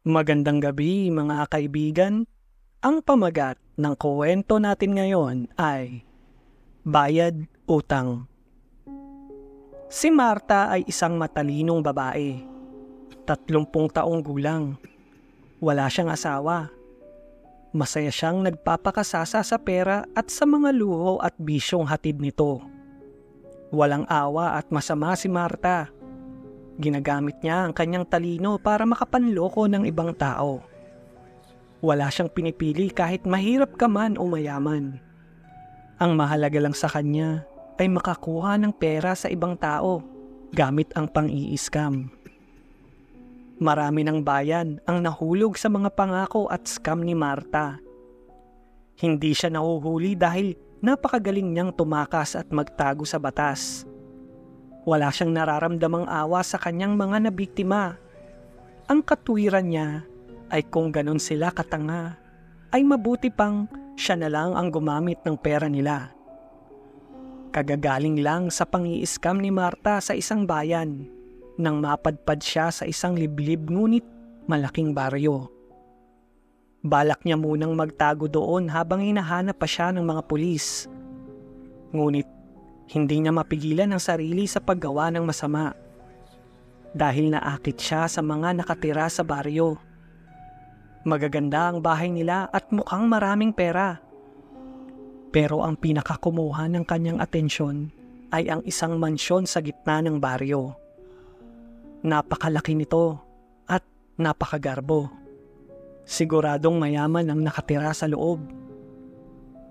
Magandang gabi mga kaibigan. Ang pamagat ng kuwento natin ngayon ay Bayad Utang. Si Marta ay isang matalinong babae, 30 taong gulang. Wala siyang asawa. Masaya siyang nagpapakasasa sa pera at sa mga luho at bisyong hatid nito. Walang awa at masama si Marta. Ginagamit niya ang kanyang talino para makapanloko ng ibang tao. Wala siyang pinipili kahit mahirap ka man o mayaman. Ang mahalaga lang sa kanya ay makakuha ng pera sa ibang tao gamit ang pang-i-scam. Marami ng bayan ang nahulog sa mga pangako at scam ni Marta. Hindi siya nahuhuli dahil napakagaling niyang tumakas at magtago sa batas. Wala siyang nararamdamang awa sa kanyang mga nabiktima. Ang katwiran niya ay kung ganon sila katanga, ay mabuti pang siya na lang ang gumamit ng pera nila. Kagagaling lang sa pang-i-scam ni Marta sa isang bayan nang mapadpad siya sa isang liblib ngunit malaking baryo. Balak niya munang magtago doon habang hinahanap pa siya ng mga pulis. Ngunit hindi niya mapigilan ang sarili sa paggawa ng masama dahil naakit siya sa mga nakatira sa baryo. Magaganda ang bahay nila at mukhang maraming pera. Pero ang pinakakumuha ng kanyang atensyon ay ang isang mansyon sa gitna ng baryo. Napakalaki nito at napakagarbo. Siguradong mayaman ang nakatira sa loob.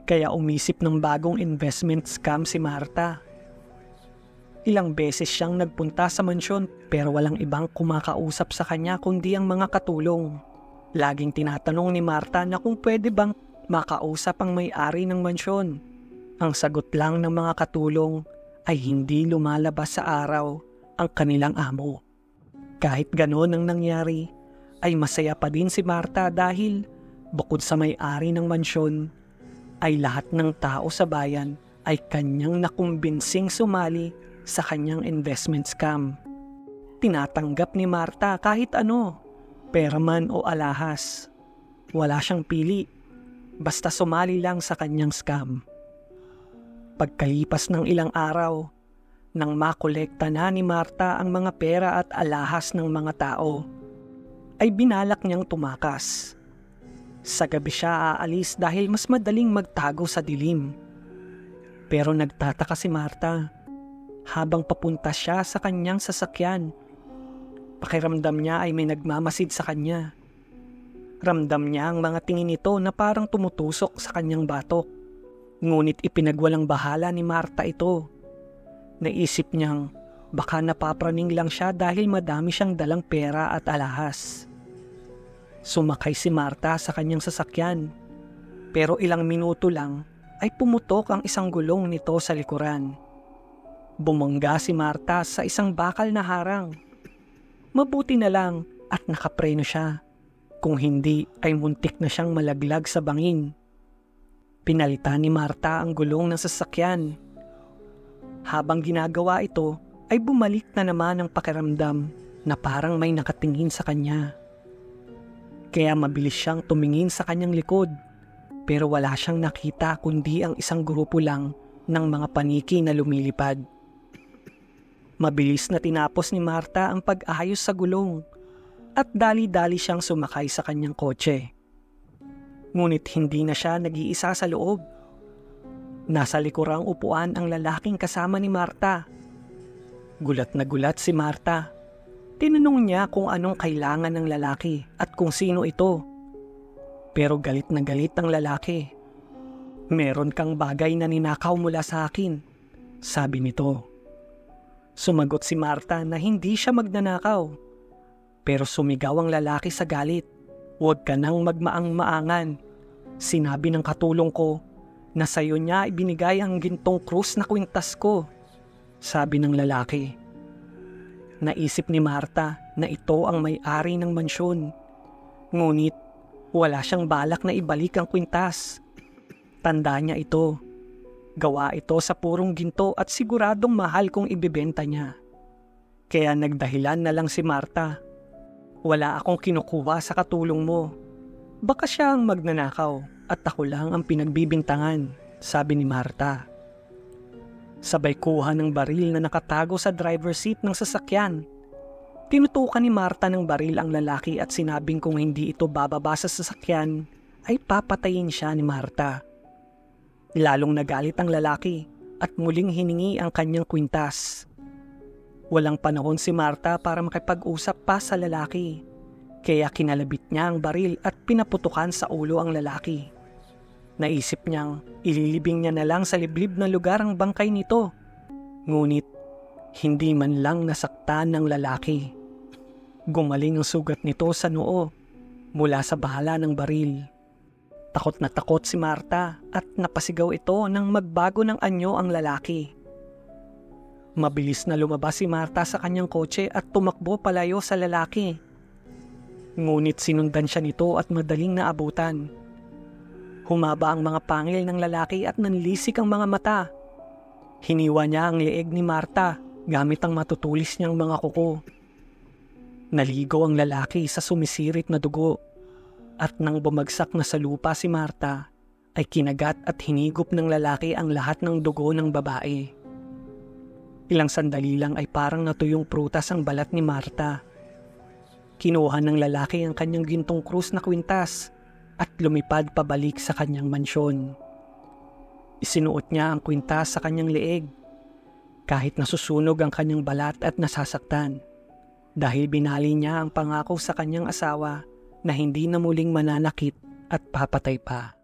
Kaya umisip ng bagong investment scam si Marta. Ilang beses siyang nagpunta sa mansyon pero walang ibang kumakausap sa kanya kundi ang mga katulong. Laging tinatanong ni Marta na kung pwede bang makausap ang may-ari ng mansyon. Ang sagot lang ng mga katulong ay hindi lumalabas sa araw ang kanilang amo. Kahit ganoon ang nangyari, ay masaya pa din si Marta dahil bukod sa may-ari ng mansyon, ay lahat ng tao sa bayan ay kanyang nakumbinsing sumali sa kanyang investment scam. Tinatanggap ni Marta kahit ano, pera man o alahas. Wala siyang pili, basta sumali lang sa kanyang scam. Pagkalipas ng ilang araw, nang makolekta na ni Marta ang mga pera at alahas ng mga tao, ay binalak niyang tumakas. Sa gabi siya aalis dahil mas madaling magtago sa dilim. Pero nagtataka si Marta habang papunta siya sa kanyang sasakyan. Pakiramdam niya ay may nagmamasid sa kanya. Ramdam niya ang mga tingin nito na parang tumutusok sa kanyang batok. Ngunit ipinagwalang bahala ni Marta ito. Naisip niyang baka napapraning lang siya dahil madami siyang dalang pera at alahas. Sumakay si Marta sa kanyang sasakyan, pero ilang minuto lang ay pumutok ang isang gulong nito sa likuran. Bumangga si Marta sa isang bakal na harang. Mabuti na lang at nakapreno siya, kung hindi ay muntik na siyang malaglag sa bangin. Pinalitan ni Marta ang gulong ng sasakyan. Habang ginagawa ito ay bumalik na naman ang pakiramdam na parang may nakatingin sa kanya. Kaya mabilis siyang tumingin sa kanyang likod, pero wala siyang nakita kundi ang isang grupo lang ng mga paniki na lumilipad. Mabilis na tinapos ni Marta ang pag-ayos sa gulong at dali-dali siyang sumakay sa kanyang kotse. Ngunit hindi na siya nag-iisa sa loob. Nasa likurang upuan ang lalaking kasama ni Marta. Gulat na gulat si Marta. Tinanong niya kung anong kailangan ng lalaki at kung sino ito. Pero galit na galit ang lalaki. Meron kang bagay na ninakaw mula sa akin, sabi nito. Sumagot si Marta na hindi siya magnanakaw. Pero sumigaw ang lalaki sa galit. Huwag ka nang magmaang-maangan. Sinabi ng katulong ko na sayo niya ibinigay ang gintong krus na kwintas ko, sabi ng lalaki. Naisip ni Marta na ito ang may-ari ng mansyon. Ngunit wala siyang balak na ibalik ang kwintas. Tanda niya ito. Gawa ito sa purong ginto at siguradong mahal kung ibibenta niya. Kaya nagdahilan na lang si Marta. Wala akong kinukuha sa katulong mo. Baka siya ang magnanakaw at ako lang ang pinagbibintangan, sabi ni Marta. Sabay kuha ng baril na nakatago sa driver's seat ng sasakyan. Tinutukan ni Marta ng baril ang lalaki at sinabing kung hindi ito bababa sa sasakyan ay papatayin siya ni Marta. Lalong nagalit ang lalaki at muling hiningi ang kanyang kwintas. Walang panahon si Marta para makipag-usap pa sa lalaki, kaya kinalabit niya ang baril at pinaputukan sa ulo ang lalaki. Naisip niyang ililibing niya na lang sa liblib na lugar ang bangkay nito. Ngunit hindi man lang nasaktan ng lalaki. Gumaling ang sugat nito sa noo mula sa bahala ng baril. Takot na takot si Marta at napasigaw ito nang magbago ng anyo ang lalaki. Mabilis na lumabas si Marta sa kanyang kotse at tumakbo palayo sa lalaki. Ngunit sinundan siya nito at madaling naabutan. Humaba ang mga pangil ng lalaki at nanlisik ang mga mata. Hiniwa niya ang leeg ni Marta gamit ang matutulis niyang mga kuko. Naligo ang lalaki sa sumisirit na dugo at nang bumagsak na sa lupa si Marta ay kinagat at hinigop ng lalaki ang lahat ng dugo ng babae. Ilang sandali lang ay parang natuyong prutas ang balat ni Marta. Kinuha ng lalaki ang kanyang gintong krus na kwintas at lumipad pabalik sa kanyang mansyon. Isinuot niya ang kwintas sa kanyang leeg kahit nasusunog ang kanyang balat at nasasaktan dahil binali niya ang pangako sa kanyang asawa na hindi na muling mananakit at papatay pa.